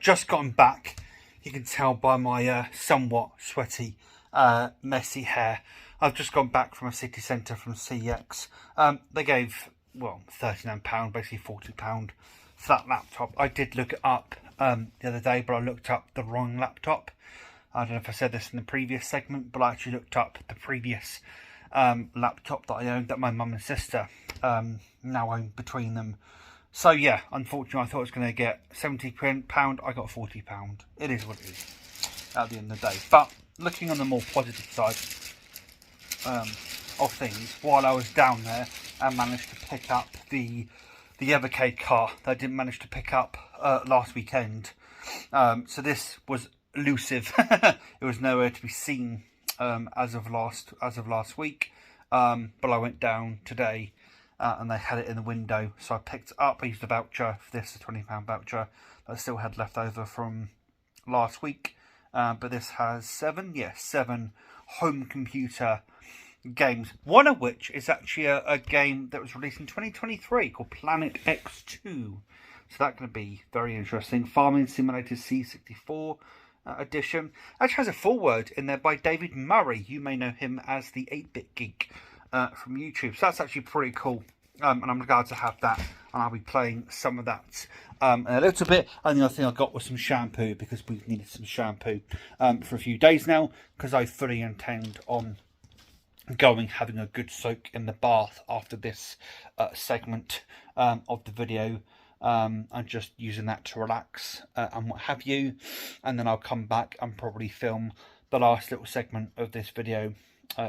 just gotten back. You can tell by my somewhat sweaty, messy hair. I've just gone back from a city centre from CX. They gave, well, £39, basically £40 for that laptop. I did look it up the other day, but I looked up the wrong laptop. I don't know if I said this in the previous segment, but I actually looked up the previous laptop that I owned that my mum and sister now own between them. So yeah, unfortunately I thought I was going to get £70, I got £40. It is what it is at the end of the day. But looking on the more positive side of things, while I was down there, I managed to pick up the Evercade car that I didn't manage to pick up last weekend. So this was elusive. It was nowhere to be seen as of last week. But I went down today. And they had it in the window, so I picked it up. I used a voucher for this, a £20 voucher that I still had left over from last week. But this has seven home computer games, one of which is actually a game that was released in 2023 called Planet X2. So that's going to be very interesting. Farming Simulator C64 edition. Actually has a foreword in there by David Murray. You may know him as the 8-Bit Geek from YouTube. So that's actually pretty cool. And I'm glad to have that. And I'll be playing some of that in a little bit. And the other thing I got was some shampoo, because we've needed some shampoo for a few days now, because I fully intend on having a good soak in the bath after this segment of the video, and just using that to relax and what have you. And then I'll come back and probably film the last little segment of this video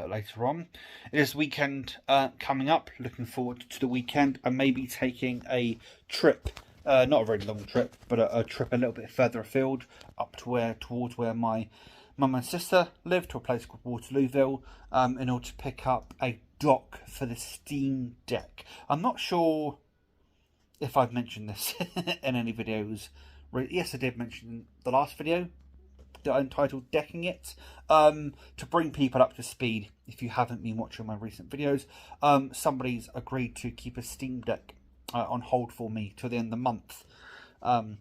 later on. It is weekend coming up. Looking forward to the weekend and maybe taking a trip, not a very long trip, but a trip a little bit further afield, up to towards where my mum and sister live, to a place called Waterlooville, in order to pick up a dock for the Steam Deck. I'm not sure if I've mentioned this in any videos. Yes, I did mention the last video that I entitled Decking It. To bring people up to speed, if you haven't been watching my recent videos, somebody's agreed to keep a Steam Deck on hold for me till the end of the month. And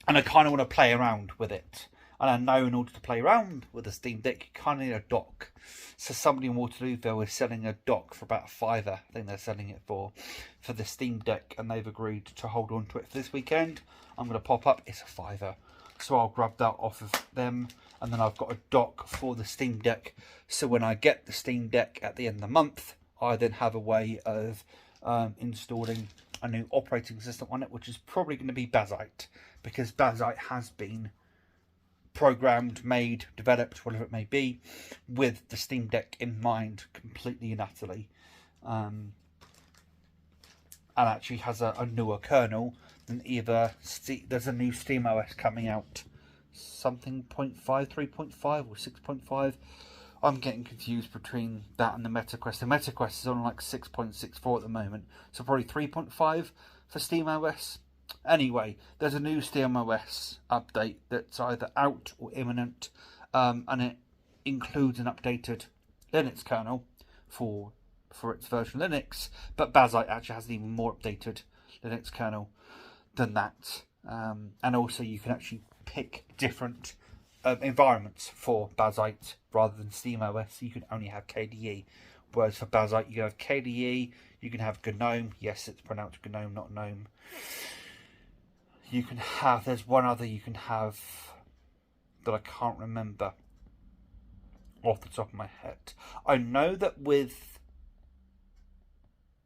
I kind of want to play around with it. And I know in order to play around with a Steam Deck, you kind of need a dock. So somebody in Waterlooville is selling a dock for about £5. I think they're selling it for the Steam Deck, and they've agreed to hold on to it for this weekend. I'm going to pop up. It's a £5. So I'll grab that off of them, and then I've got a dock for the Steam Deck. So when I get the Steam Deck at the end of the month, I then have a way of installing a new operating system on it, which is probably going to be Bazite, because Bazite has been programmed, made, developed, whatever it may be, with the Steam Deck in mind, completely and utterly. And actually has a newer kernel than either. There's a new SteamOS coming out, something 0.5, 3.5 or 6.5. I'm getting confused between that and the MetaQuest. The MetaQuest is on like 6.64 at the moment, so probably 3.5 for SteamOS. Anyway, there's a new SteamOS update that's either out or imminent, and it includes an updated Linux kernel for its version Linux, but Bazite actually has an even more updated Linux kernel than that. And also you can actually pick different environments for Bazite rather than SteamOS. You can only have KDE, whereas for Bazite you can have KDE, you can have GNOME. Yes, it's pronounced GNOME, not GNOME. You can have, there's one other you can have that I can't remember off the top of my head. I know that with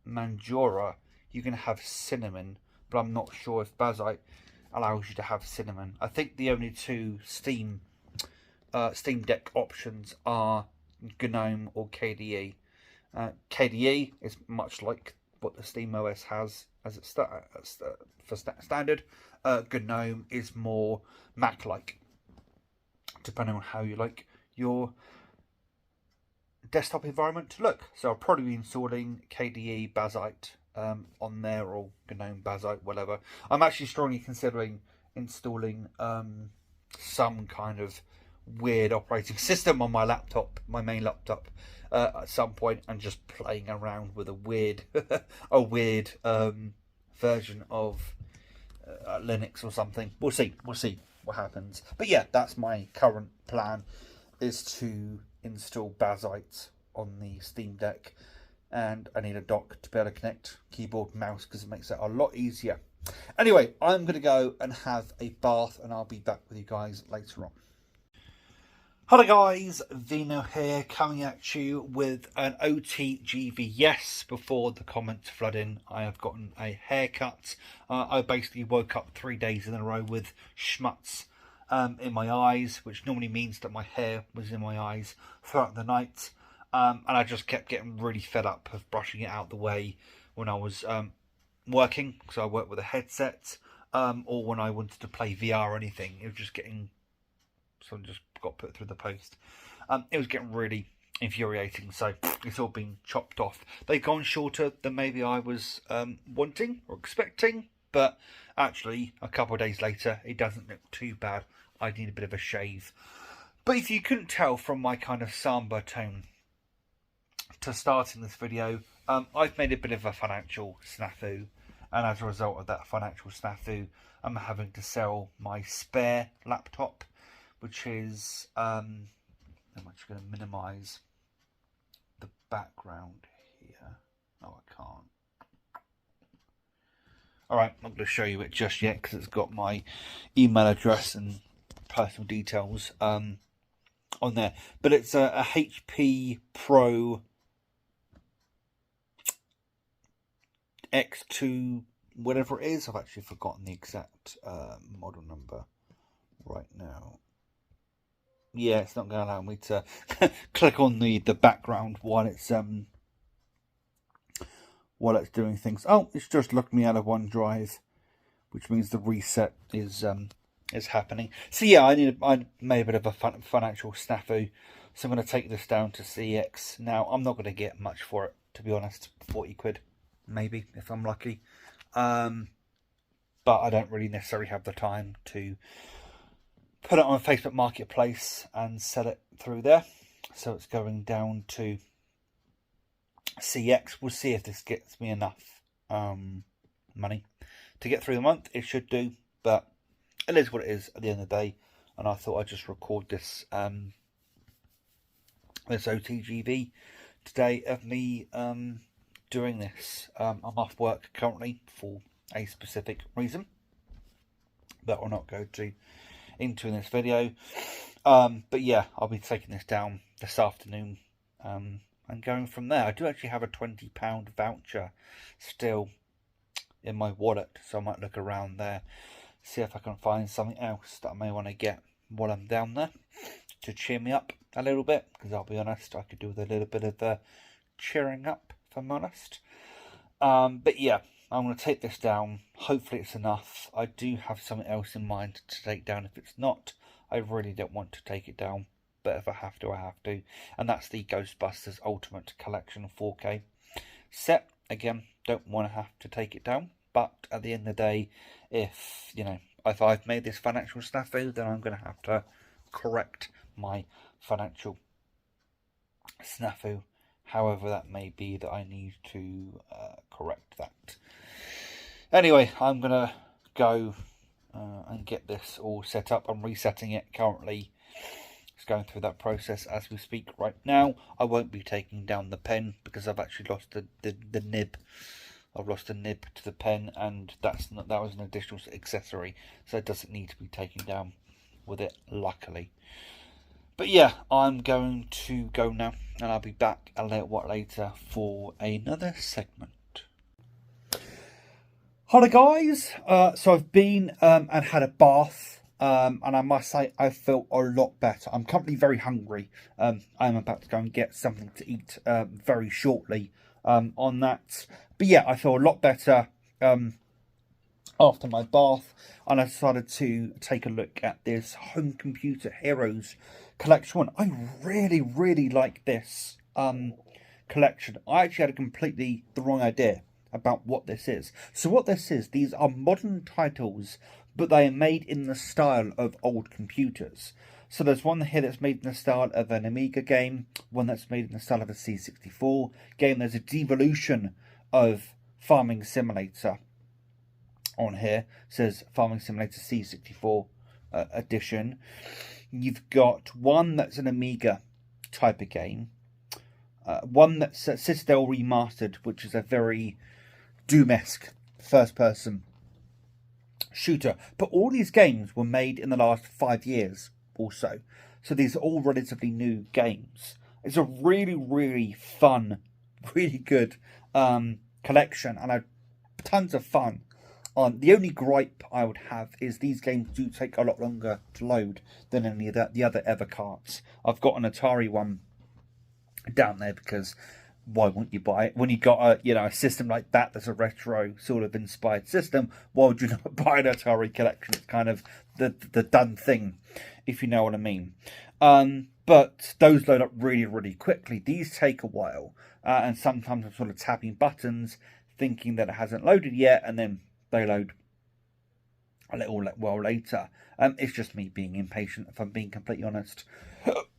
Manjaro you can have Cinnamon, but I'm not sure if Bazite allows you to have Cinnamon. I think the only two Steam Deck options are GNOME or KDE. KDE is much like what the SteamOS has as its for standard. GNOME is more Mac-like, depending on how you like your desktop environment to look. So I'll probably be installing KDE Bazite on there, or GNOME Bazite, whatever. I'm actually strongly considering installing some kind of weird operating system on my laptop, my main laptop, at some point, and just playing around with a weird version of Linux or something. We'll see what happens. But yeah, that's my current plan, is to install Bazite on the Steam Deck, and I need a dock to be able to connect keyboard and mouse because it makes it a lot easier. Anyway, I'm going to go and have a bath, and I'll be back with you guys later on. Hello guys, Vino here, coming at you with an OTGV yes before the comments flood in. I have gotten a haircut. I basically woke up 3 days in a row with schmutz in my eyes, which normally means that my hair was in my eyes throughout the night. And I just kept getting really fed up of brushing it out the way when I was working, because I work with a headset, or when I wanted to play VR or anything. It was just getting... So just got put through the post. It was getting really infuriating, so it's all been chopped off. They've gone shorter than maybe I was wanting or expecting, but actually a couple of days later it doesn't look too bad. I need a bit of a shave. But if you couldn't tell from my kind of sombre tone to starting this video, I've made a bit of a financial snafu, and as a result of that financial snafu, I'm having to sell my spare laptop, which is, I'm actually going to minimise the background here. Oh, I can't. Alright, I'm not going to show you it just yet because it's got my email address and personal details on there. But it's a HP Pro X2, whatever it is. I've actually forgotten the exact model number right now. Yeah, it's not going to allow me to click on the background while it's doing things. Oh, it's just locked me out of OneDrive, which means the reset is happening. So yeah, I made a bit of a financial snafu, so I'm going to take this down to CX. Now, I'm not going to get much for it, to be honest. 40 quid, maybe, if I'm lucky. But I don't really necessarily have the time to put it on Facebook Marketplace and sell it through there. So it's going down to CX. We'll see if this gets me enough money to get through the month. It should do, but it is what it is at the end of the day. And I thought I'd just record this this OTGV today of me doing this. I'm off work currently for a specific reason that I'll not go into in this video, but yeah, I'll be taking this down this afternoon and going from there. I do actually have a £20 voucher still in my wallet, so I might look around there, see if I can find something else that I may want to get while I'm down there to cheer me up a little bit, because I'll be honest, I could do with a little bit of cheering up, if I'm honest. But yeah, I'm going to take this down. Hopefully it's enough. I do have something else in mind to take down. If it's not, I really don't want to take it down. But if I have to, I have to. And that's the Ghostbusters Ultimate Collection 4K set. Again, don't want to have to take it down. But at the end of the day, if I've made this financial snafu, then I'm going to have to correct my financial snafu. However that may be, that I need to correct that. Anyway, I'm going to go and get this all set up. I'm resetting it currently. It's going through that process as we speak right now. I won't be taking down the pen because I've actually lost the nib. I've lost a nib to the pen, and that was an additional accessory, so it doesn't need to be taken down with it, luckily. But yeah, I'm going to go now, and I'll be back a little while later for another segment. Hello guys, so I've been and had a bath, and I must say I feel a lot better. I'm currently very hungry. I'm about to go and get something to eat very shortly on that. But yeah, I feel a lot better after my bath, and I decided to take a look at this Home Computer Heroes collection one. I really like this collection. I actually had completely the wrong idea about what this is. So what this is, these are modern titles, but they are made in the style of old computers. So there's one here that's made in the style of an Amiga game, one that's made in the style of a C64 game. There's a devolution of Farming Simulator on here. It says Farming Simulator C64 edition. You've got one that's an Amiga type of game. One that's Citadel Remastered, which is a very Doom-esque first-person shooter. But all these games were made in the last 5 years or so. So these are all relatively new games. It's a really, really fun, really good collection, and tons of fun. The only gripe I would have is these games do take a lot longer to load than any of the other Evercarts. I've got an Atari one down there because why wouldn't you buy it when you got a system like that that's a retro sort of inspired system? Why would you not buy an Atari collection? It's kind of the done thing, if you know what I mean. But those load up really, really quickly. These take a while, and sometimes I'm sort of tapping buttons thinking that it hasn't loaded yet, and then they load a little while later. It's just me being impatient, if I'm being completely honest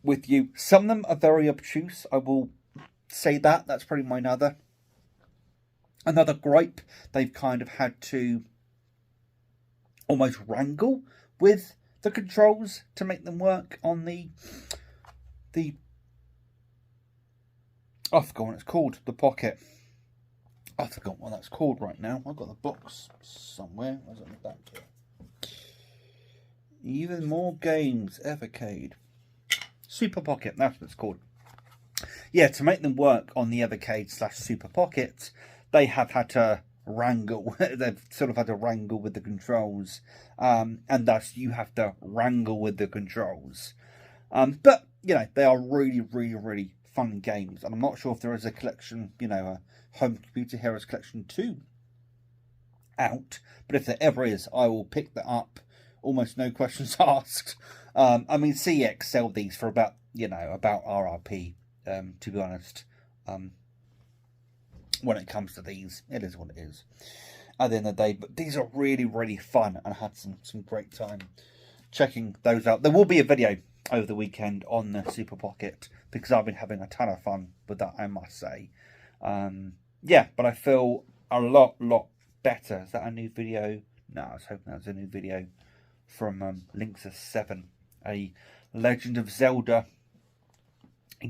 with you. Some of them are very obtuse, I will say that. That's probably my another gripe. They've kind of had to almost wrangle with the controls to make them work on the I forgot what it's called, the Pocket. I forgot what that's called right now. I've got the box somewhere. Where's it back here? Even more games, Evercade. Super Pocket, that's what it's called. Yeah, to make them work on the Evercade / Super Pocket, they have had to wrangle. They've sort of had to wrangle with the controls. And thus you have to wrangle with the controls. But, they are really, really, really fun games. And I'm not sure if there is a collection, a Home Computer Heroes Collection 2 out. But if there ever is, I will pick that up. Almost no questions asked. CX sell these for about RRP, to be honest. When it comes to these, it is what it is at the end of the day. But these are really, really fun, and I had some great time checking those out. There will be a video over the weekend on the Super Pocket, because I've been having a ton of fun with that, I must say. But I feel a lot better. Is that a new video? No, I was hoping that was a new video from Link's 7, a Legend of Zelda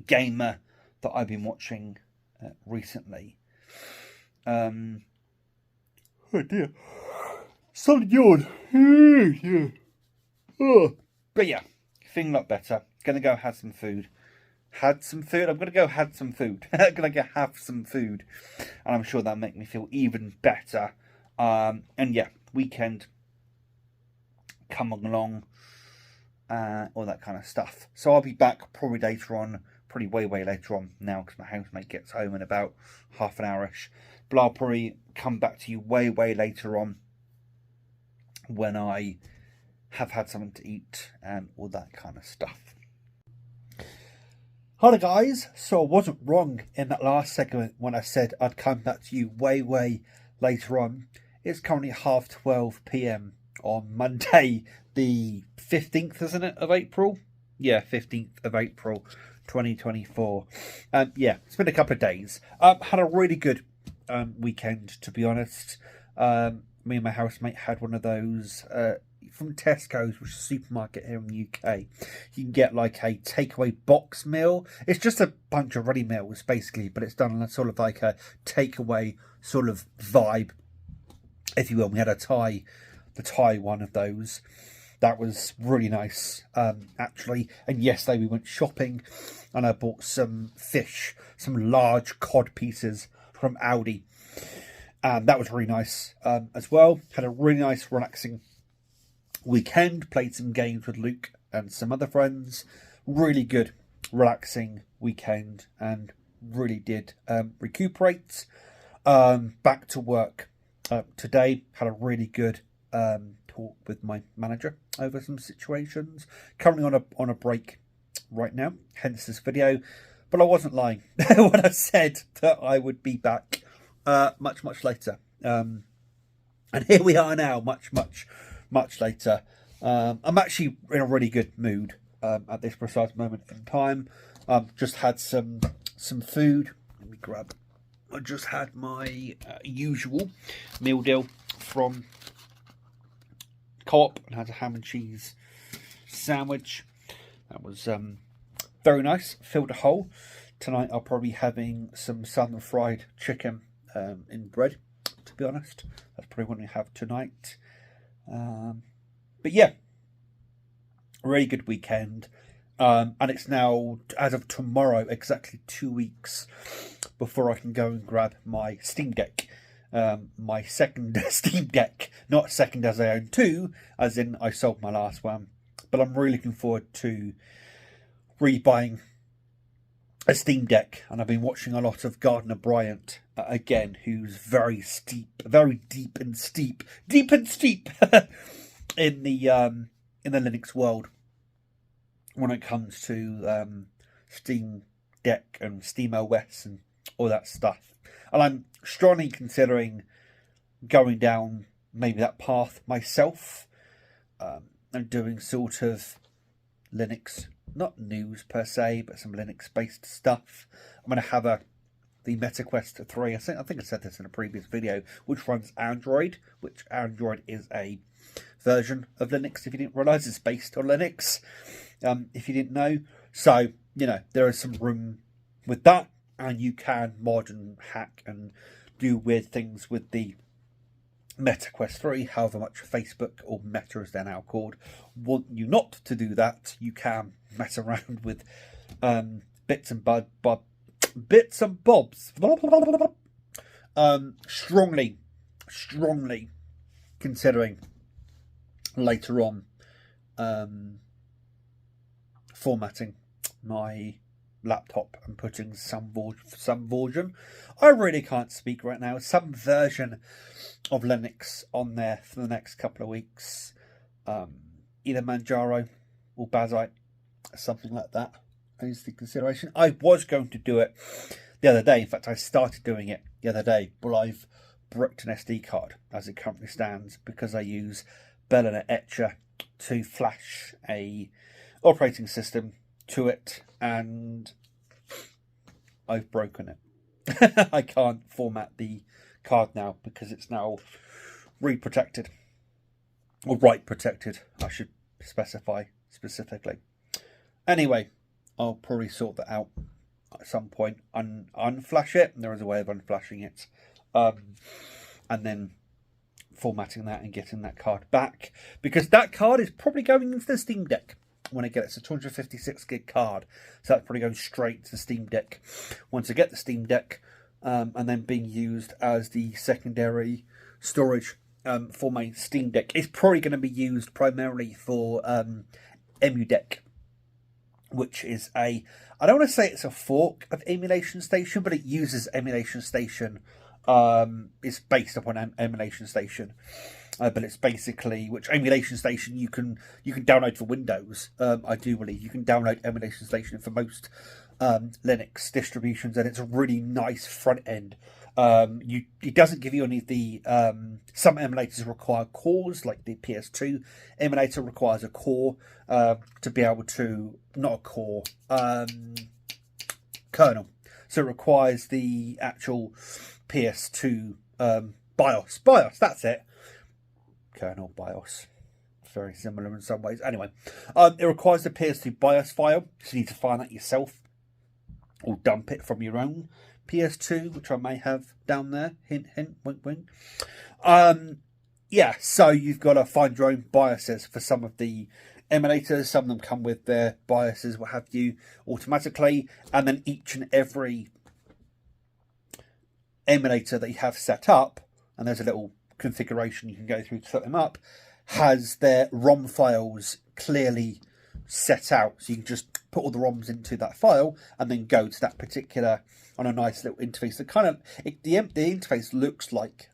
gamer that I've been watching recently. Oh dear, solid yawn. But yeah, feeling a lot better. Gonna go have some food. I'm gonna go have some food. Have some food, and I'm sure that'll make me feel even better. And yeah, weekend come along, all that kind of stuff. So I'll be back probably later on, probably way later on now, because my housemate gets home in about half an hour-ish. But I'll probably come back to you way later on, when I have had something to eat and all that kind of stuff. Hi guys, so I wasn't wrong in that last segment when I said I'd come back to you way later on. It's currently 12:30 PM on Monday, the 15th, isn't it, of April? Yeah, 15th of April, 2024. It's been a couple of days. Had a really good weekend, to be honest. Me and my housemate had one of those from Tesco's, which is a supermarket here in the UK. You can get like a takeaway box meal. It's just a bunch of ready meals, basically, but it's done on a sort of like a takeaway sort of vibe, if you will. We had the Thai one of those. That was really nice, actually. And yesterday we went shopping, and I bought some fish, some large cod pieces from Aldi. That was really nice as well. Had a really nice, relaxing weekend. Played some games with Luke and some other friends. Really good, relaxing weekend, and really did recuperate. Back to work today. Had a really good talk with my manager over some situations. Currently on a break right now, hence this video. But I wasn't lying when I said that I would be back much later. And here we are now, much later. I'm actually in a really good mood at this precise moment in time. Just had some food. Let me grab. I just had my usual meal deal from co-op and had a ham and cheese sandwich. That was very nice. Filled a hole. Tonight I'll probably be having some southern fried chicken in bread, to be honest. That's probably what I have tonight. But yeah, really good weekend. And it's now, as of tomorrow, exactly 2 weeks before I can go and grab my Steam Deck. My second Steam Deck. Not second as I own two, as in I sold my last one. But I'm really looking forward to rebuying a Steam Deck. And I've been watching a lot of Gardner Bryant again, who's very deep and steep in the Linux world when it comes to Steam Deck and Steam OS and all that stuff. And I'm strongly considering going down maybe that path myself, and doing sort of Linux, not news per se, but some Linux based stuff. I'm going to have the MetaQuest 3, I think I said this in a previous video, which runs Android, which Android is a version of Linux, if you didn't realise. It's based on Linux, if you didn't know. So, there is some room with that, and you can mod and hack and do weird things with the MetaQuest 3, however much Facebook, or Meta as they're now called, want you not to do that. You can mess around with bits and bobs. Strongly considering later on formatting my laptop and putting some version. I really can't speak right now. Some version of Linux on there for the next couple of weeks. Either Manjaro or Bazite, something like that is the consideration. I was going to do it the other day. In fact, I started doing it the other day, but I've bricked an SD card as it currently stands because I use Bellina Etcher to flash a operating system to it, and I've broken it. I can't format the card now because it's now read protected, or write protected, I should specify specifically. Anyway, I'll probably sort that out at some point. Unflash it, and there is a way of unflashing it, and then formatting that and getting that card back, because that card is probably going into the Steam Deck when I get it. It's a 256 gig card, so that's probably going straight to the Steam Deck once I get the Steam Deck, and then being used as the secondary storage for my Steam Deck. It's probably going to be used primarily for EmuDeck, which is I don't want to say it's a fork of Emulation Station, but it uses Emulation Station. It's based upon Emulation Station, but it's basically, which Emulation Station you can download for Windows. I do believe you can download Emulation Station for most Linux distributions, and it's a really nice front end. It doesn't give you any of the some emulators require cores, like the PS2 emulator requires a core to be able to, not a core, kernel. So it requires the actual PS2 BIOS. That's it. Kernel, BIOS. Very similar in some ways. Anyway, it requires the PS2 BIOS file, so you need to find that yourself or dump it from your own PS2, which I may have down there. Hint, hint, wink, wink. Yeah, so you've got to find your own BIOSes for some of the emulators. Some of them come with their BIOSes, what have you, automatically, and then each and every emulator that you have set up, and there's a little configuration you can go through to set them up, has their ROM files clearly set out, so you can just put all the ROMs into that file and then go to that particular, on a nice little interface. That kind of the interface looks like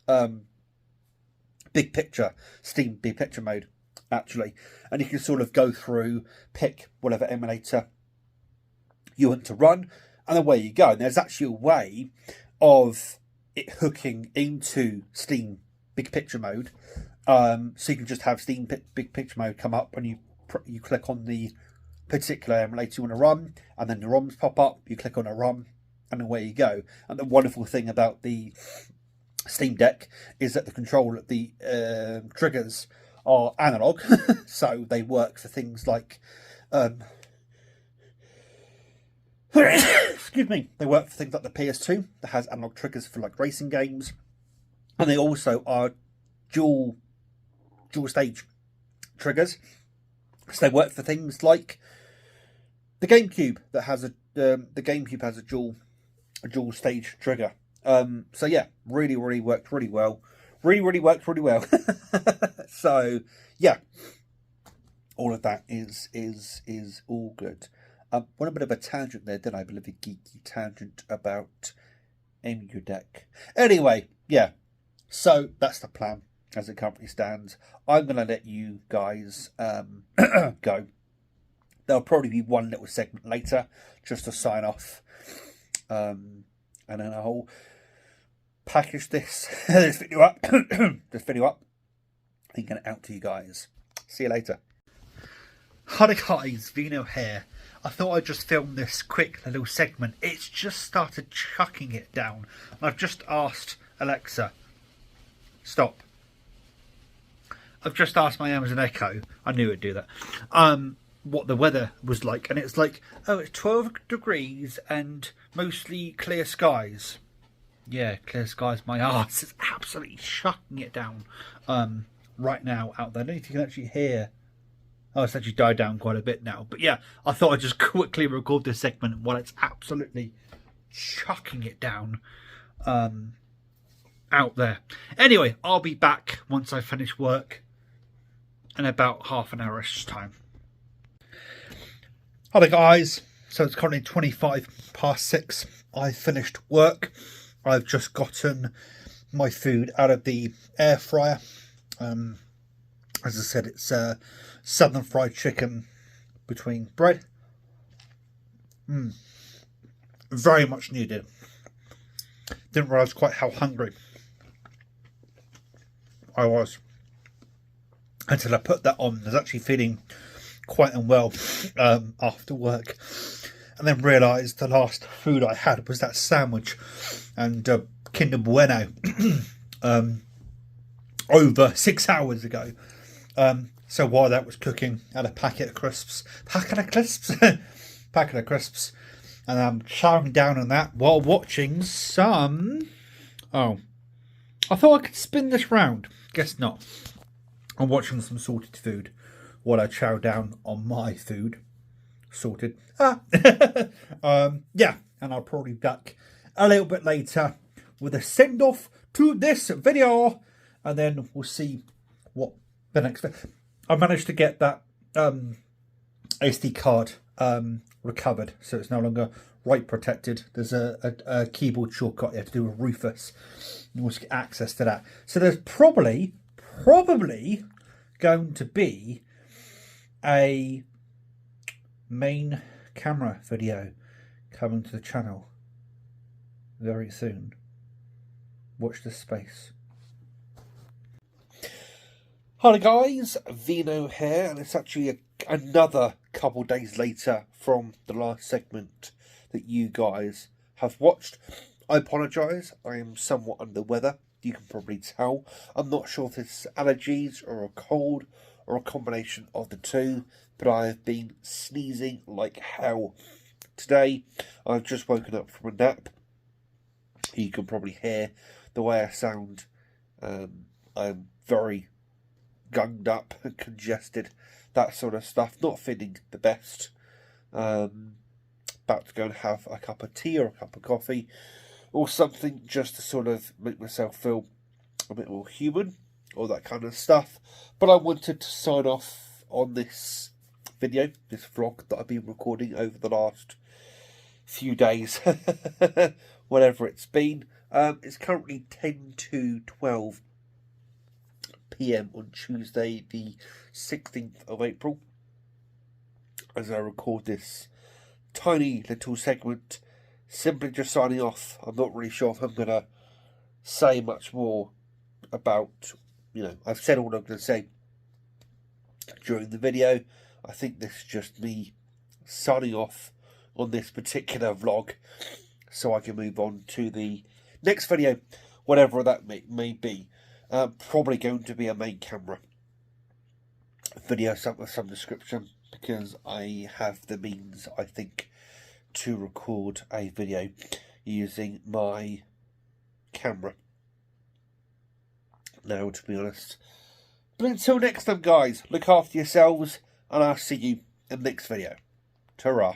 Big Picture, Steam Big Picture mode actually, and you can sort of go through, pick whatever emulator you want to run, and away you go. And there's actually a way of it hooking into Steam Big Picture mode, so you can just have Steam Big Picture mode come up, and you click on the particular emulator you want to run, and then the ROMs pop up. You click on a ROM, and away you go. And the wonderful thing about the Steam Deck is that the control, the triggers are analog, so they work for things like excuse me, they work for things like the PS2 that has analog triggers for like racing games, and they also are dual stage triggers, so they work for things like the GameCube that has a dual stage trigger. So yeah, really worked really well. Really worked really well. So yeah, all of that is all good. Went a bit of a tangent there, didn't I? A bit of a geeky tangent about aiming your deck. Anyway, yeah. So that's the plan as it currently stands. I'm going to let you guys go. There'll probably be one little segment later just to sign off. And then I'll package this video up. This video up and get it out to you guys. See you later. Hi guys, Vino here. I thought I'd just film this quick little segment. It's just started chucking it down. I've just asked Alexa, stop. I've just asked my Amazon Echo, I knew it'd do that, what the weather was like. And it's like, oh, it's 12 degrees and mostly clear skies. Yeah, clear skies, my arse. It's absolutely chucking it down right now out there. I don't know if you can actually hear. Oh, it's actually died down quite a bit now. But yeah, I thought I'd just quickly record this segment while it's absolutely chucking it down out there. Anyway, I'll be back once I finish work in about half an hourish time. Hi there guys. So it's currently 6:25. I finished work. I've just gotten my food out of the air fryer. As I said, it's southern fried chicken between bread. Very much needed. Didn't realise quite how hungry I was until I put that on. I was actually feeling quite unwell after work, and then realised the last food I had was that sandwich and Kinder Bueno over 6 hours ago. So while that was cooking, I had a packet of crisps, and I'm chowing down on that while watching some. Oh, I thought I could spin this round. Guess not. I'm watching some sorted food while I chow down on my food. Sorted. Yeah, and I'll probably be back a little bit later with a send off to this video, and then we'll see what the next. I managed to get that SD card recovered, so it's no longer write protected. There's a keyboard shortcut you have to do with Rufus in order to get access to that. So there's probably going to be a main camera video coming to the channel very soon. Watch this space. Hi guys, Vino here, and it's actually another couple days later from the last segment that you guys have watched. I apologise, I am somewhat under the weather, you can probably tell. I'm not sure if it's allergies or a cold or a combination of the two, but I have been sneezing like hell. Today, I've just woken up from a nap. You can probably hear the way I sound. I'm very gunged up and congested, that sort of stuff, not feeling the best. About to go and have a cup of tea or a cup of coffee or something just to sort of make myself feel a bit more human, all that kind of stuff. But I wanted to sign off on this video, this vlog that I've been recording over the last few days, whatever it's been. It's currently 10 to 12 PM on Tuesday the 16th of April as I record this tiny little segment, simply just signing off. I'm not really sure if I'm going to say much more about, I've said all I'm going to say during the video. I think this is just me signing off on this particular vlog so I can move on to the next video, whatever that may be. Probably going to be a main camera video of some description, because I have the means, I think, to record a video using my camera now, to be honest. But until next time, guys, look after yourselves, and I'll see you in the next video. Ta-ra.